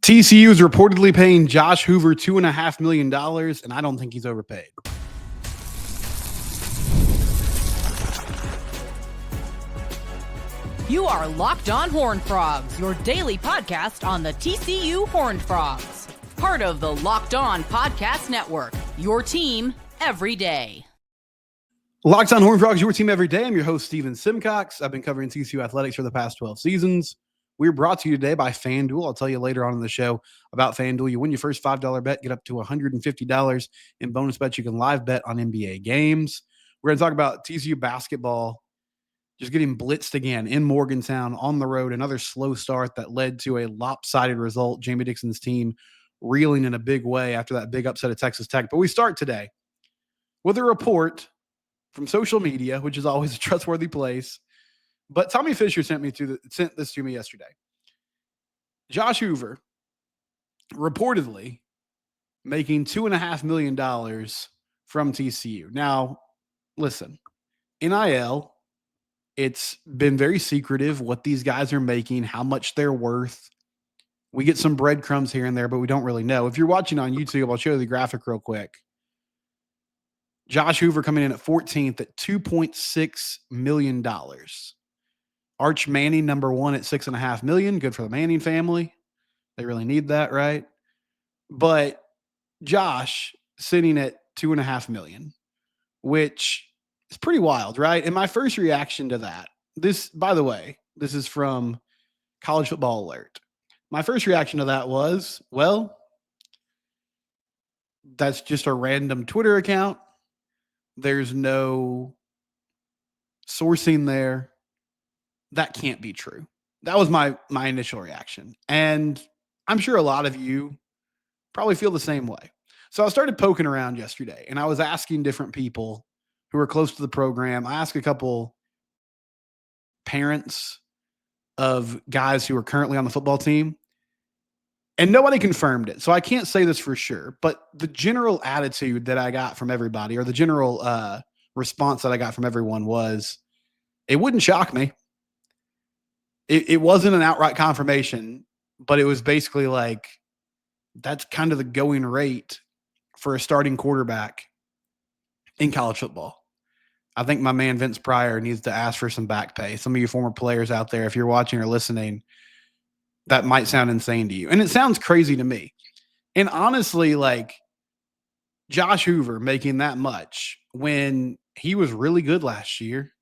TCU is reportedly paying Josh Hoover $2.5 million, and I don't think he's overpaid. You are Locked On Horned Frogs, your daily podcast on the TCU Horned Frogs. Part of the Locked On Podcast Network, your team every day. Locked On Horned Frogs, your team every day. I'm your host, Steven Simcox. I've been covering TCU athletics for the past 12 seasons. We're brought to you today by FanDuel. I'll tell you later on in the show about FanDuel. You win your first $5 bet, get up to $150 in bonus bets. You can live bet on NBA games. We're going to talk about TCU basketball just getting blitzed again in Morgantown on the road. Another slow start that led to a lopsided result. Jamie Dixon's team reeling in a big way after that big upset at Texas Tech. But we start today with a report from social media, which is always a trustworthy place. But Tommy Fisher sent this to me yesterday. Josh Hoover reportedly making $2.5 million from TCU. Now, listen, NIL, it's been very secretive what these guys are making, how much they're worth. We get some breadcrumbs here and there, but we don't really know. If you're watching on YouTube, I'll show you the graphic real quick. Josh Hoover coming in at 14th at $2.6 million. Arch Manning, number one at $6.5 million. Good for the Manning family. They really need that, right? But Josh sitting at $2.5 million, which is pretty wild, right? And my first reaction to that, this, by the way, this is from College Football Alert. My first reaction to that was, well, that's just a random Twitter account. There's no sourcing there. That can't be true. That was my initial reaction. And I'm sure a lot of you probably feel the same way. So I started poking around yesterday and I was asking different people who are close to the program. I asked a couple parents of guys who are currently on the football team and nobody confirmed it. So I can't say this for sure, but the general attitude that I got from everybody, or the general response that I got from everyone, was it wouldn't shock me. It wasn't an outright confirmation, but it was basically like, that's kind of the going rate for a starting quarterback in college football. I think my man Vince Pryor needs to ask for some back pay. Some of you former players out there, if you're watching or listening, that might sound insane to you. And it sounds crazy to me. And honestly, like, Josh Hoover making that much when he was really good last year,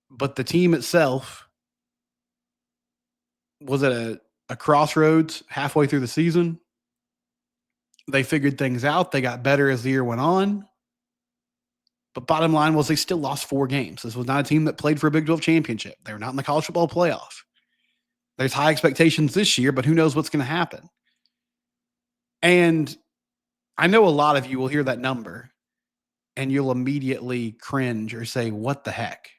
but the team itself was at a crossroads halfway through the season. They figured things out. They got better as the year went on. But bottom line was they still lost 4 games. This was not a team that played for a Big 12 championship. They were not in the college football playoff. There's high expectations this year, but who knows what's going to happen. And I know a lot of you will hear that number and you'll immediately cringe or say, what the heck?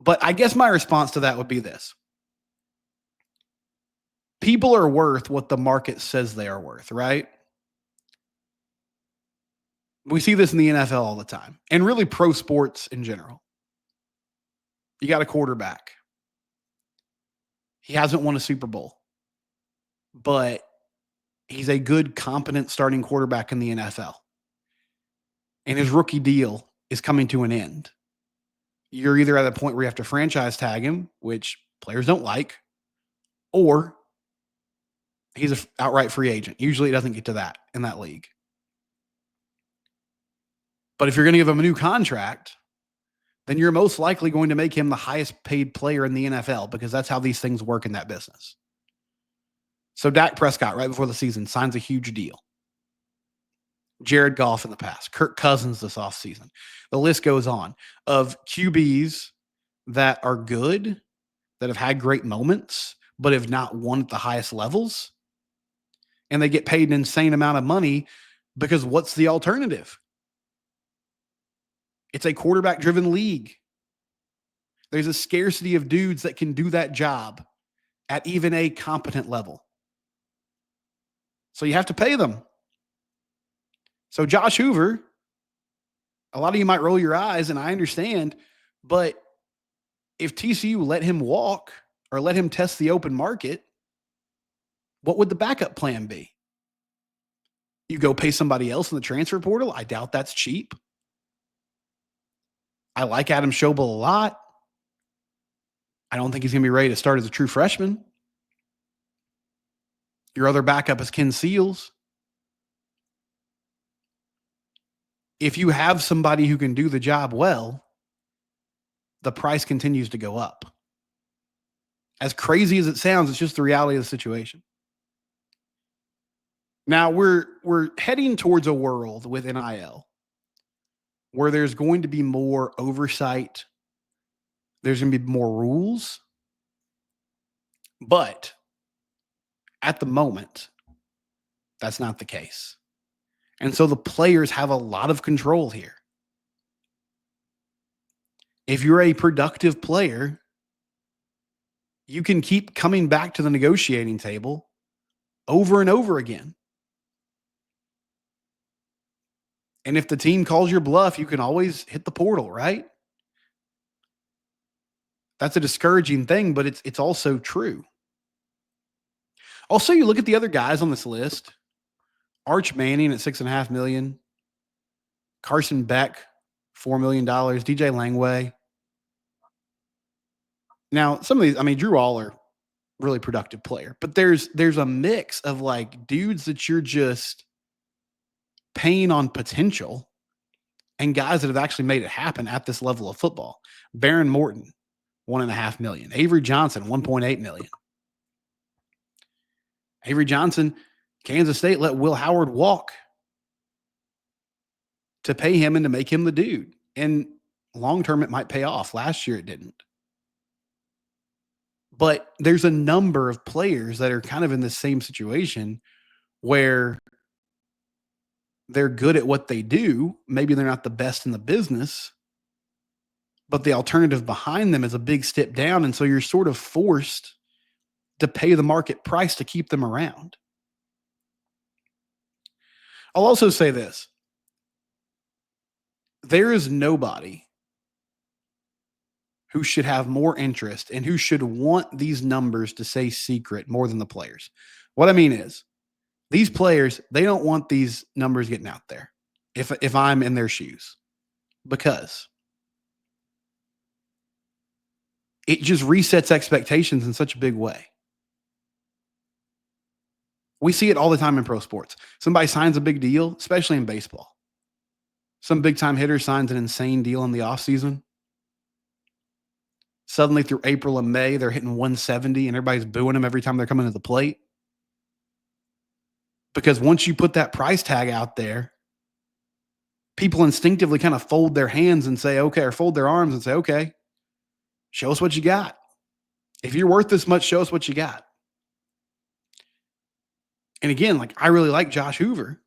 But I guess my response to that would be this. People are worth what the market says they are worth, right? We see this in the NFL all the time, and really pro sports in general. You got a quarterback. He hasn't won a Super Bowl, but he's a good, competent starting quarterback in the NFL. And his rookie deal is coming to an end. You're either at a point where you have to franchise tag him, which players don't like, or he's an outright free agent. Usually it doesn't get to that in that league. But if you're going to give him a new contract, then you're most likely going to make him the highest paid player in the NFL, because that's how these things work in that business. So Dak Prescott, right before the season, signs a huge deal. Jared Goff in the past, Kirk Cousins this offseason. The list goes on of QBs that are good, that have had great moments, but have not won at the highest levels. And they get paid an insane amount of money because what's the alternative? It's a quarterback-driven league. There's a scarcity of dudes that can do that job at even a competent level. So you have to pay them. So Josh Hoover, a lot of you might roll your eyes, and I understand, but if TCU let him walk or let him test the open market, what would the backup plan be? You go pay somebody else in the transfer portal? I doubt that's cheap. I like Adam Schobel a lot. I don't think he's going to be ready to start as a true freshman. Your other backup is Ken Seals. If you have somebody who can do the job well, the price continues to go up. As crazy as it sounds, it's just the reality of the situation. Now we're heading towards a world with NIL where there's going to be more oversight. There's going to be more rules. But at the moment, that's not the case. And so the players have a lot of control here. If you're a productive player, you can keep coming back to the negotiating table over and over again. And if the team calls your bluff, you can always hit the portal, right? That's a discouraging thing, but it's also true. Also, you look at the other guys on this list. Arch Manning at $6.5 million. Carson Beck, $4 million. DJ Langway. Now, some of these, I mean, Drew Aller, really productive player, but there's a mix of like dudes that you're just paying on potential and guys that have actually made it happen at this level of football. Baron Morton, $1.5 million. Avery Johnson, $1.8 million. Avery Johnson, Kansas State let Will Howard walk to pay him and to make him the dude. And long term, it might pay off. Last year, it didn't. But there's a number of players that are kind of in the same situation where they're good at what they do. Maybe they're not the best in the business, but the alternative behind them is a big step down. And so you're sort of forced to pay the market price to keep them around. I'll also say this. There is nobody who should have more interest and who should want these numbers to stay secret more than the players. What I mean is, these players, they don't want these numbers getting out there if I'm in their shoes, because it just resets expectations in such a big way. We see it all the time in pro sports. Somebody signs a big deal, especially in baseball. Some big-time hitter signs an insane deal in the offseason. Suddenly through April and May, they're hitting 170 and everybody's booing them every time they're coming to the plate. Because once you put that price tag out there, people instinctively kind of fold their hands and say, okay, or fold their arms and say, okay, show us what you got. If you're worth this much, show us what you got. And again, like, I really like Josh Hoover.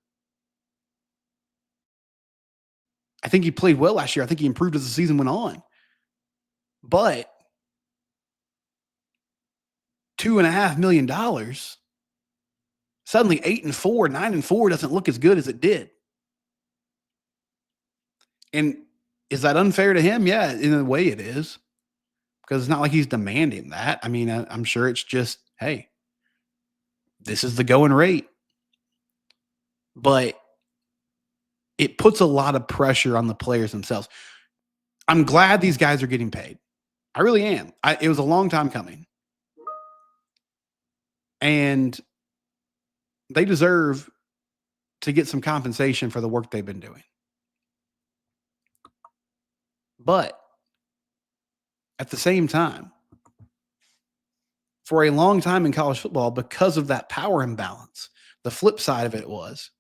I think he played well last year. I think he improved as the season went on. But $2.5 million, suddenly 8-4, 9-4 doesn't look as good as it did. And is that unfair to him? Yeah, in a way it is. Because it's not like he's demanding that. I mean, I'm sure it's just, hey, this is the going rate. But it puts a lot of pressure on the players themselves. I'm glad these guys are getting paid. I really am. It was a long time coming. And they deserve to get some compensation for the work they've been doing. But at the same time, for a long time in college football, because of that power imbalance, the flip side of it was,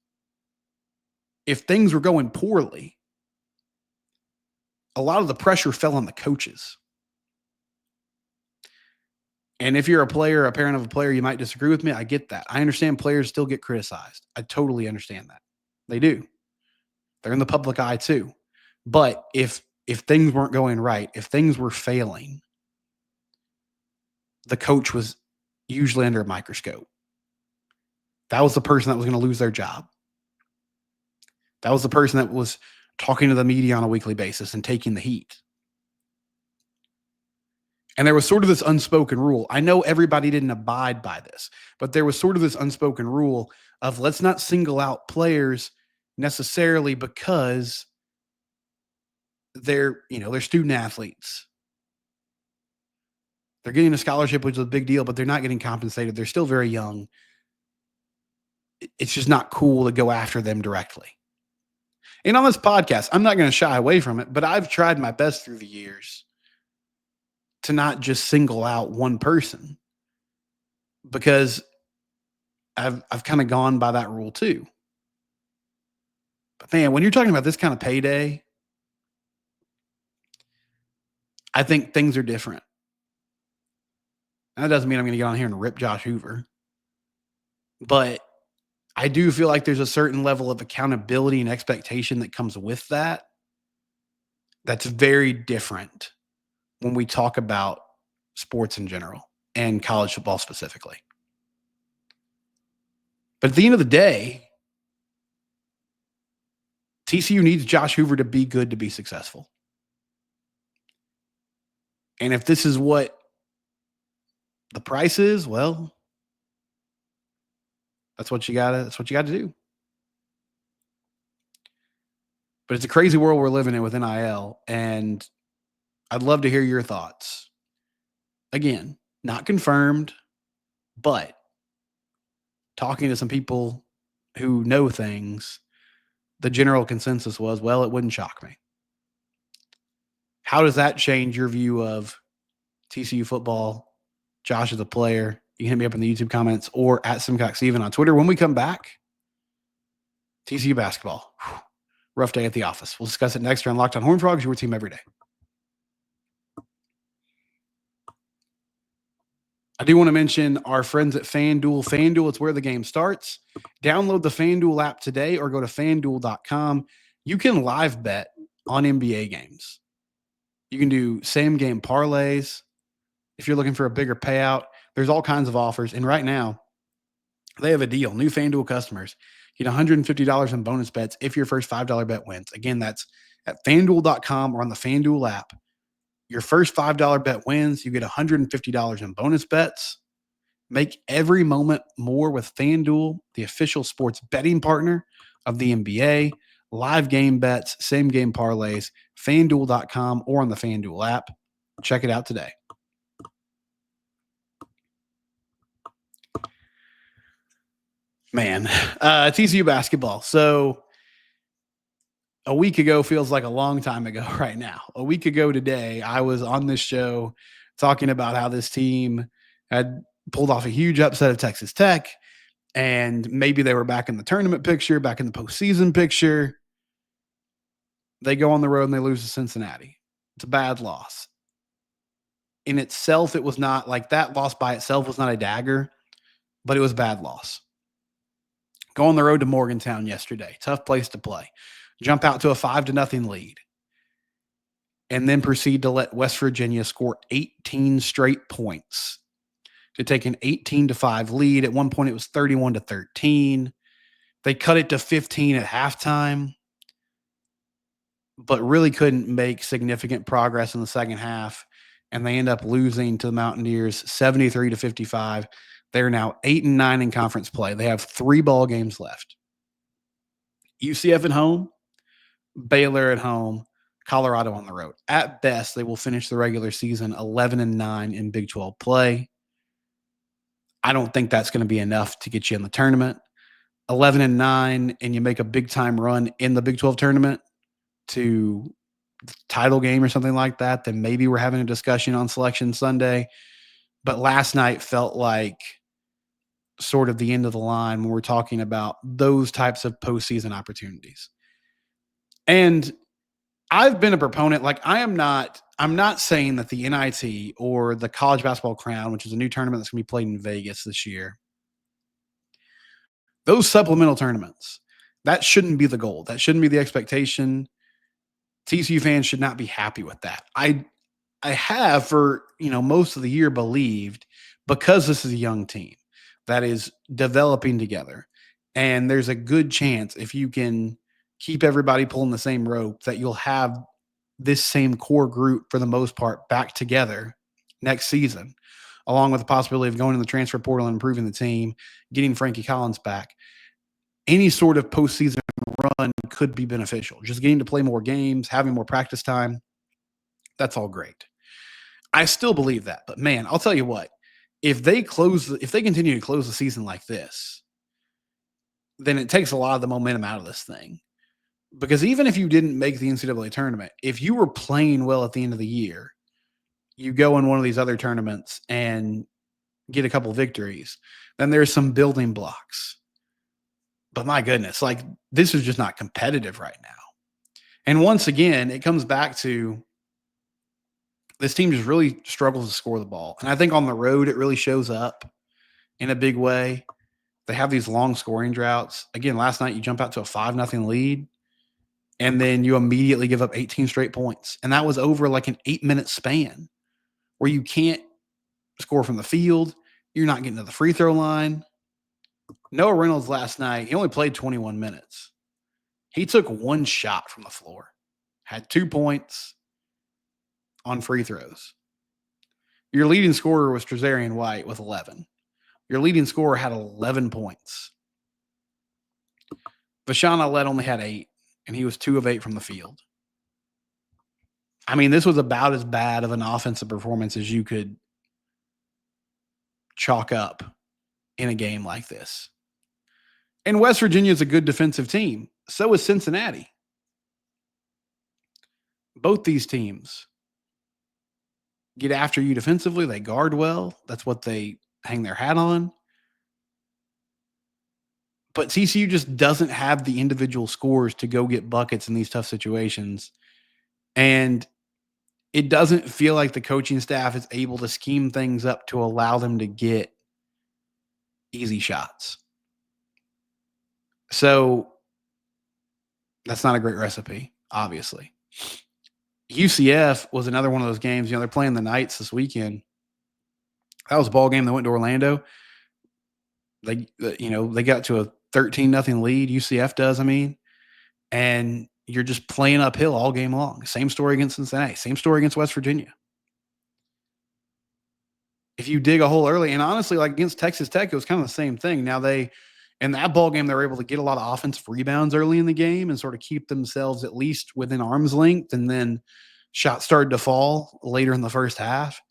if things were going poorly, a lot of the pressure fell on the coaches. And if you're a player, a parent of a player, you might disagree with me. I get that. I understand players still get criticized. I totally understand that. They do. They're in the public eye too. But if things weren't going right, if things were failing, the coach was usually under a microscope. That was the person that was going to lose their job. That was the person that was talking to the media on a weekly basis and taking the heat. And there was sort of this unspoken rule. I know everybody didn't abide by this, but there was sort of this unspoken rule of let's not single out players necessarily because they're student athletes. They're getting a scholarship, which is a big deal, but they're not getting compensated. They're still very young. It's just not cool to go after them directly. And on this podcast, I'm not going to shy away from it, but I've tried my best through the years to not just single out one person because I've kind of gone by that rule too. But man, when you're talking about this kind of payday, I think things are different. And that doesn't mean I'm going to get on here and rip Josh Hoover. But I do feel like there's a certain level of accountability and expectation that comes with that. That's very different when we talk about sports in general and college football specifically. But at the end of the day, TCU needs Josh Hoover to be good to be successful. And if this is what the price is, well, that's what you gotta do. But it's a crazy world we're living in with NIL, and I'd love to hear your thoughts. Again, not confirmed, but talking to some people who know things, the general consensus was, well, it wouldn't shock me. How does that change your view of TCU football, Josh as a player? You can hit me up in the YouTube comments or at SimcockSteven on Twitter. When we come back, TCU basketball. Whew, rough day at the office. We'll discuss it next here on Locked on Horned Frogs, your team every day. I do want to mention our friends at FanDuel. FanDuel, it's where the game starts. Download the FanDuel app today or go to FanDuel.com. You can live bet on NBA games. You can do same game parlays. If you're looking for a bigger payout, there's all kinds of offers. And right now, they have a deal. New FanDuel customers get $150 in bonus bets if your first $5 bet wins. Again, that's at FanDuel.com or on the FanDuel app. Your first $5 bet wins. You get $150 in bonus bets. Make every moment more with FanDuel, the official sports betting partner of the NBA. Live game bets, same game parlays, FanDuel.com or on the FanDuel app. Check it out today. Man, TCU basketball. So a week ago feels like a long time ago right now. A week ago today, I was on this show talking about how this team had pulled off a huge upset of Texas Tech, and maybe they were back in the tournament picture, back in the postseason picture. They go on the road and they lose to Cincinnati. It's a bad loss. In itself, it was not like that loss by itself was not a dagger, but it was a bad loss. Go on the road to Morgantown yesterday. Tough place to play. Jump out to a 5-0 lead. And then proceed to let West Virginia score 18 straight points to take an 18-5 lead. At one point, it was 31-13. They cut it to 15 at halftime, but really couldn't make significant progress in the second half. And they end up losing to the Mountaineers 73-55. They're now 8-9 in conference play. They have 3 ball games left. UCF at home, Baylor at home, Colorado on the road. At best, they will finish the regular season 11-9 in Big 12 play. I don't think that's going to be enough to get you in the tournament. 11-9, and you make a big-time run in the Big 12 tournament to the title game or something like that, then maybe we're having a discussion on Selection Sunday. But last night felt like sort of the end of the line when we're talking about those types of postseason opportunities. And I've been a proponent, like I'm not saying that the NIT or the College Basketball Crown, which is a new tournament that's going to be played in Vegas this year, those supplemental tournaments, that shouldn't be the goal. That shouldn't be the expectation. TCU fans should not be happy with that. I have for, most of the year believed, because this is a young team that is developing together, and there's a good chance if you can keep everybody pulling the same rope that you'll have this same core group for the most part back together next season, along with the possibility of going in the transfer portal and improving the team, getting Frankie Collins back. Any sort of postseason run could be beneficial. Just getting to play more games, having more practice time, that's all great. I still believe that, but man, I'll tell you what, if they continue to close the season like this, then it takes a lot of the momentum out of this thing. Because even if you didn't make the NCAA tournament, if you were playing well at the end of the year, you go in one of these other tournaments and get a couple victories, then there's some building blocks. But my goodness, like, this is just not competitive right now. And once again, it comes back to this team just really struggles to score the ball. And I think on the road, it really shows up in a big way. They have these long scoring droughts. Again, last night you jump out to a 5-0 lead, and then you immediately give up 18 straight points. And that was over like an 8-minute span where you can't score from the field. You're not getting to the free throw line. Noah Reynolds last night, he only played 21 minutes. He took one shot from the floor, had 2 points on free throws. Your leading scorer was Trezarian White with 11. Your leading scorer had 11 points. Vashawn Alette only had 8, and he was 2 of 8 from the field. I mean, this was about as bad of an offensive performance as you could chalk up in a game like this. And West Virginia is a good defensive team. So is Cincinnati. Both these teams get after you defensively. They guard well. That's what they hang their hat on. But TCU just doesn't have the individual scores to go get buckets in these tough situations. And it doesn't feel like the coaching staff is able to scheme things up to allow them to get easy shots. So that's not a great recipe, obviously. UCF was another one of those games. They're playing the Knights this weekend. That was a ball game that went to Orlando. They got to a 13-0 lead. UCF does, and you're just playing uphill all game long. Same story against Cincinnati. Same story against West Virginia. If you dig a hole early, and honestly, like against Texas Tech, it was kind of the same thing. Now in that ball game, they were able to get a lot of offensive rebounds early in the game and sort of keep themselves at least within arm's length. And then shots started to fall later in the first half,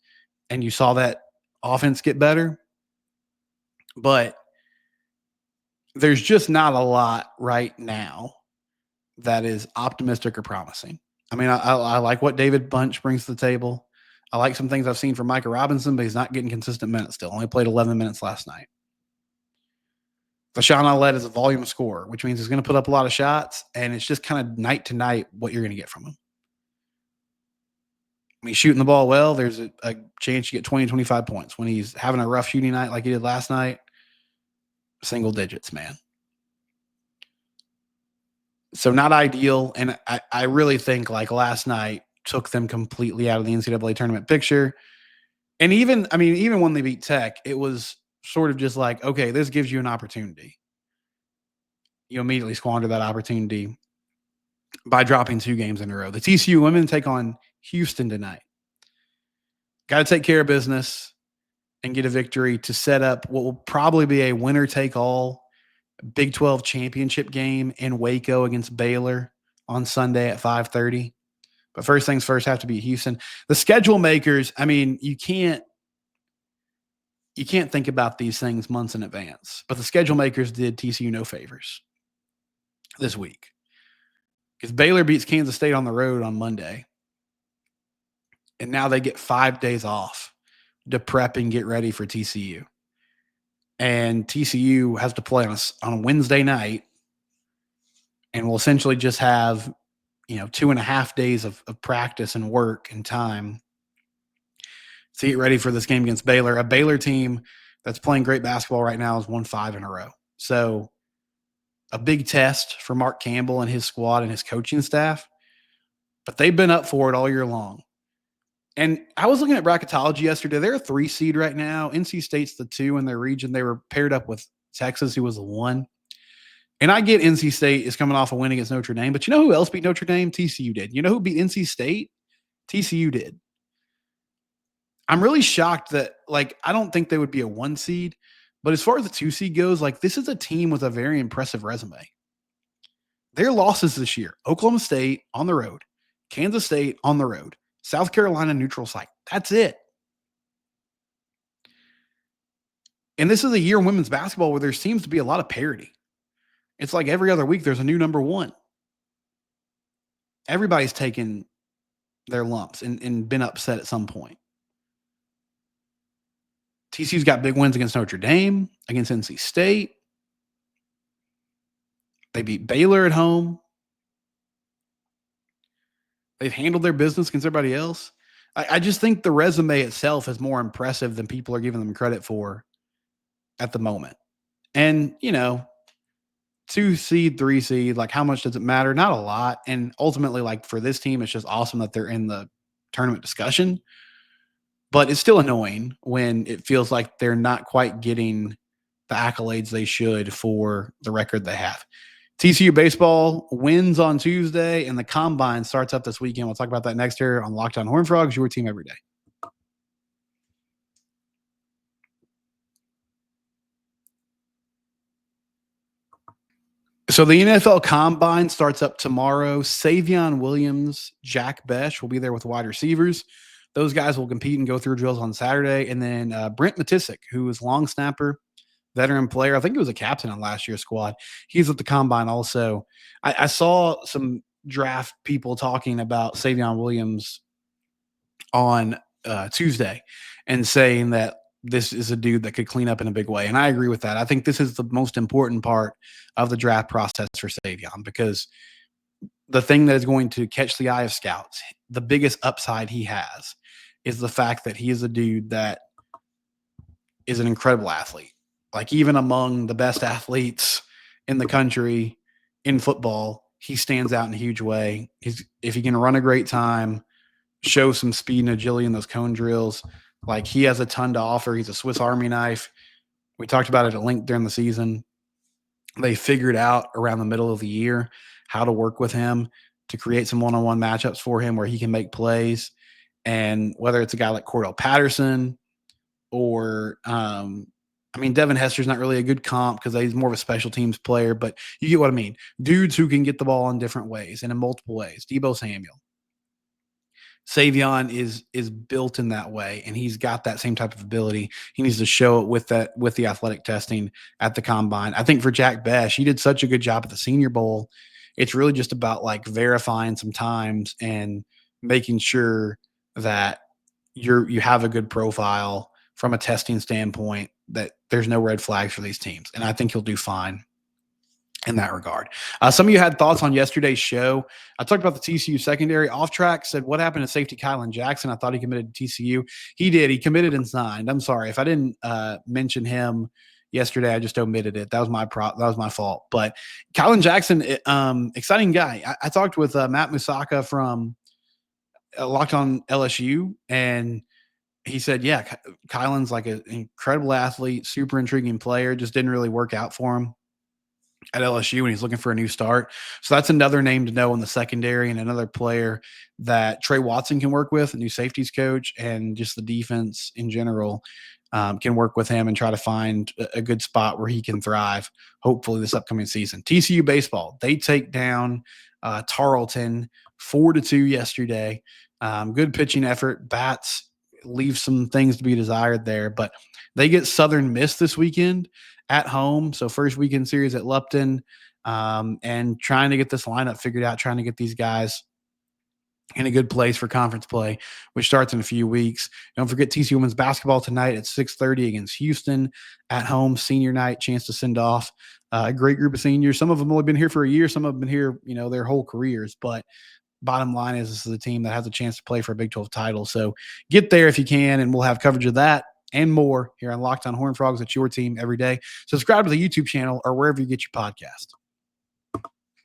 and you saw that offense get better. But there's just not a lot right now that is optimistic or promising. I like what David Bunch brings to the table. I like some things I've seen from Micah Robinson, but he's not getting consistent minutes still. Only played 11 minutes last night. Vashawn Alette is a volume scorer, which means he's going to put up a lot of shots, and it's just kind of night to night what you're going to get from him. When he's shooting the ball well, there's a chance you get 20, 25 points. When he's having a rough shooting night like he did last night, single digits, man. So not ideal, and I really think like last night took them completely out of the NCAA tournament picture. And even when they beat Tech, it was sort of just like, okay, this gives you an opportunity. You immediately squander that opportunity by dropping 2 games in a row. The TCU women take on Houston tonight. Got to take care of business and get a victory to set up what will probably be a winner-take-all Big 12 championship game in Waco against Baylor on Sunday at 5:30. But first things first, have to beat Houston. The schedule makers, you can't think about these things months in advance. But the schedule makers did TCU no favors this week. Because Baylor beats Kansas State on the road on Monday. And now they get 5 days off to prep and get ready for TCU. And TCU has to play on a Wednesday night and will essentially just have, 2.5 days of practice and work and time to get ready for this game against Baylor. A Baylor team that's playing great basketball right now has won 5 in a row. So a big test for Mark Campbell and his squad and his coaching staff. But they've been up for it all year long. And I was looking at bracketology yesterday. They're a 3 seed right now. NC State's the 2 in their region. They were paired up with Texas, who was the 1. And I get NC State is coming off a win against Notre Dame. But you know who else beat Notre Dame? TCU did. You know who beat NC State? TCU did. I'm really shocked that, I don't think they would be a 1 seed, but as far as the 2 seed goes, this is a team with a very impressive resume. Their losses this year: Oklahoma State on the road, Kansas State on the road, South Carolina neutral site. That's it. And this is a year in women's basketball where there seems to be a lot of parity. It's like every other week there's a new number one. Everybody's taken their lumps and been upset at some point. TCU's got big wins against Notre Dame, against NC State. They beat Baylor at home. They've handled their business against everybody else. I just think the resume itself is more impressive than people are giving them credit for at the moment. And, 2 seed, 3 seed, how much does it matter? Not a lot. And ultimately, for this team, it's just awesome that they're in the tournament discussion. But it's still annoying when it feels like they're not quite getting the accolades they should for the record they have. TCU baseball wins on Tuesday, and the combine starts up this weekend. We'll talk about that next year on Locked On Horned Frogs, your team every day. So the NFL Combine starts up tomorrow. Savion Williams, Jack Besh will be there with wide receivers. Those guys will compete and go through drills on Saturday. And then Brent Matisic, who is long snapper, veteran player. I think he was a captain on last year's squad. He's at the Combine also. I saw some draft people talking about Savion Williams on Tuesday and saying that this is a dude that could clean up in a big way. And I agree with that. I think this is the most important part of the draft process for Savion, because the thing that is going to catch the eye of scouts, the biggest upside he has, is the fact that he is a dude that is an incredible athlete. Even among the best athletes in the country in football, he stands out in a huge way. If he can run a great time, show some speed and agility in those cone drills, he has a ton to offer. He's a Swiss Army knife. We talked about it at length during the season. They figured out around the middle of the year how to work with him to create some one-on-one matchups for him where he can make plays. And whether it's a guy like Cordell Patterson or, Devin Hester's not really a good comp because he's more of a special teams player, but you get what I mean. Dudes who can get the ball in different ways and in multiple ways. Debo Samuel. Savion is built in that way, and he's got that same type of ability. He needs to show it with the athletic testing at the Combine. I think for Jack Besh, he did such a good job at the Senior Bowl. It's really just about verifying some times and making sure that you have a good profile from a testing standpoint, that there's no red flags for these teams. And I think he'll do fine in that regard. Some of you had thoughts on yesterday's show. I talked about the TCU secondary. Off Track said, what happened to safety Kylan Jackson? I thought he committed to TCU. He did. He committed and signed. I'm sorry if I didn't mention him yesterday. I just omitted it. That was my fault. But Kylan Jackson, exciting guy. I talked with Matt Musaka from Locked On LSU, and he said, yeah, Kylan's an incredible athlete, super intriguing player, just didn't really work out for him at LSU, and he's looking for a new start. So that's another name to know in the secondary, and another player that Trey Watson can work with, a new safeties coach, and just the defense in general can work with him and try to find a good spot where he can thrive, hopefully this upcoming season. TCU baseball, they take down Tarleton 4-2 yesterday. Good pitching effort. Bats leave some things to be desired there, but they get Southern Miss this weekend at home. So first weekend series at Lupton, and trying to get this lineup figured out, trying to get these guys in a good place for conference play, which starts in a few weeks. Don't forget TCU women's basketball tonight at 6:30 against Houston at home. Senior night, chance to send off a great group of seniors. Some of them only been here for a year. Some have been here, their whole careers. But bottom line is, this is a team that has a chance to play for a Big 12 title. So get there if you can, and we'll have coverage of that and more here on Locked On Horned Frogs. It's your team every day. Subscribe to the YouTube channel or wherever you get your podcast.